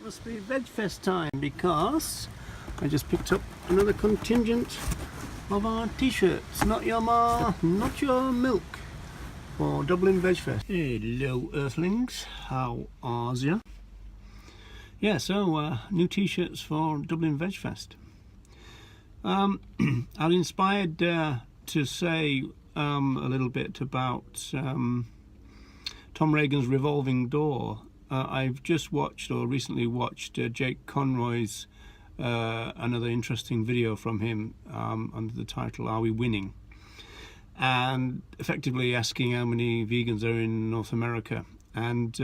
Must be Veg Fest time, because I just picked up another contingent of our t-shirts. Not your ma, not your milk, for Dublin Veg Fest. Hello Earthlings, how are ya? Yeah, so new t-shirts for Dublin Veg Fest. I'm inspired to say a little bit about Tom Regan's Revolving Door. I've just watched, or recently watched, Jake Conroy's another interesting video from him under the title "Are We Winning?" and effectively asking how many vegans are in North America, and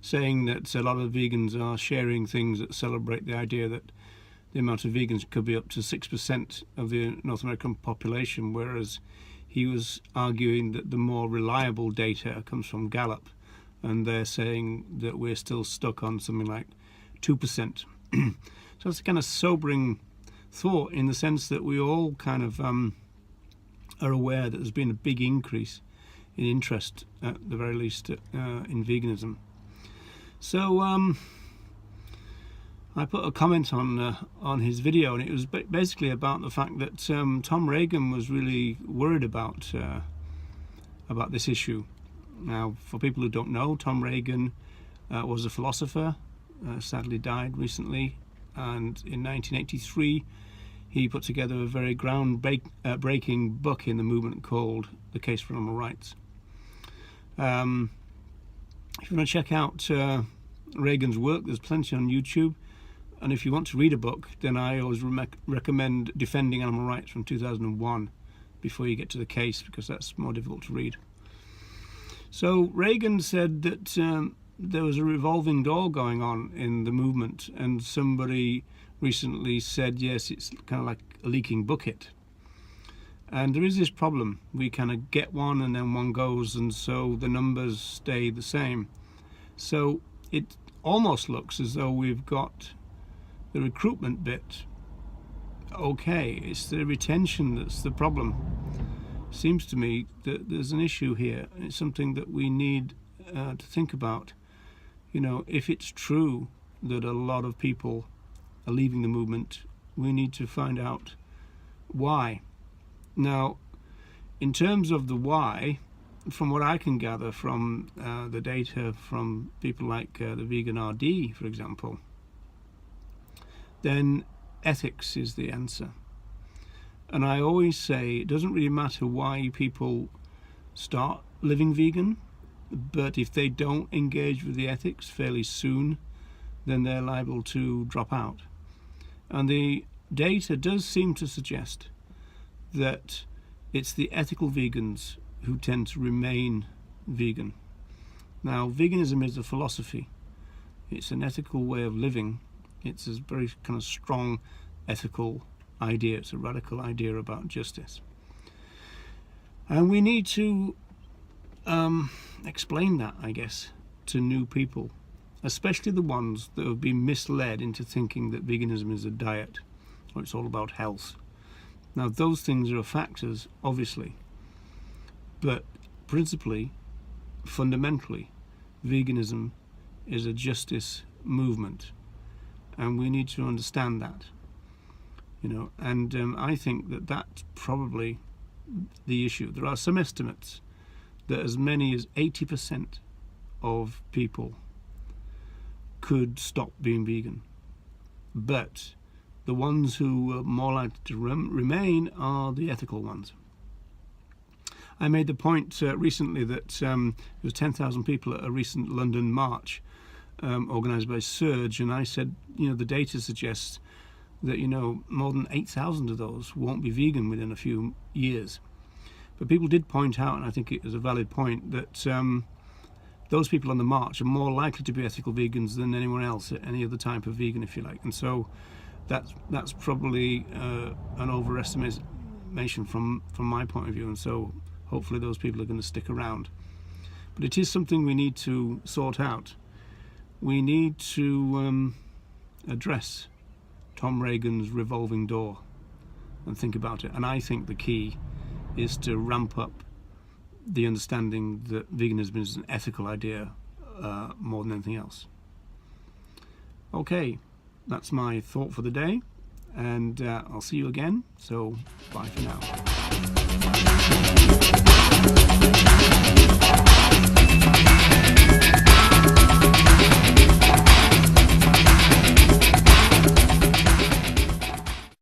saying that a lot of vegans are sharing things that celebrate the idea that the amount of vegans could be up to 6% of the North American population, whereas he was arguing that the more reliable data comes from Gallup, and they're saying that we're still stuck on something like 2%. So it's a kind of sobering thought, in the sense that we all kind of are aware that there's been a big increase in interest, at the very least, in veganism. So I put a comment on his video, and it was basically about the fact that Tom Regan was really worried about this issue. Now, for people who don't know, Tom Regan was a philosopher, sadly died recently, and in 1983 he put together a very ground-breaking book in the movement called The Case for Animal Rights. If you want to check out Regan's work, there's plenty on YouTube, and if you want to read a book, then I always recommend Defending Animal Rights from 2001 before you get to The Case, because that's more difficult to read. So Regan said that there was a revolving door going on in the movement, and somebody recently said, yes, it's kind of like a leaking bucket. And there is this problem. We kind of get one and then one goes, and so the numbers stay the same. So it almost looks as though we've got the recruitment bit okay. It's the retention that's the problem. Seems to me that there's an issue here. It's something that we need to think about. You know, if it's true that a lot of people are leaving the movement, we need to find out why. Now, in terms of the why, from what I can gather from the data from people like the Vegan RD, for example, then ethics is the answer. And I always say it doesn't really matter why people start living vegan, but if they don't engage with the ethics fairly soon, then they're liable to drop out. And the data does seem to suggest that it's the ethical vegans who tend to remain vegan. Now, veganism is a philosophy. It's an ethical way of living. It's a very kind of strong ethical idea. It's a radical idea about justice. And we need to explain that, I guess, to new people, especially the ones that have been misled into thinking that veganism is a diet, or it's all about health. Now, those things are factors, obviously, but principally, fundamentally, veganism is a justice movement, and we need to understand that. You know, and I think that that's probably the issue. There are some estimates that as many as 80% of people could stop being vegan, but the ones who are more likely to remain are the ethical ones. I made the point recently that there was 10,000 people at a recent London march organised by Surge, and I said, you know, the data suggests that, you know, more than 8,000 of those won't be vegan within a few years. But people did point out, and I think it was a valid point, that those people on the march are more likely to be ethical vegans than anyone else, any other type of vegan, if you like. And so that's probably an overestimation from my point of view, and so hopefully those people are going to stick around. But it is something we need to sort out. We need to address Tom Regan's revolving door and think about it. And I think the key is to ramp up the understanding that veganism is an ethical idea more than anything else. Okay, that's my thought for the day, and I'll see you again, so bye for now.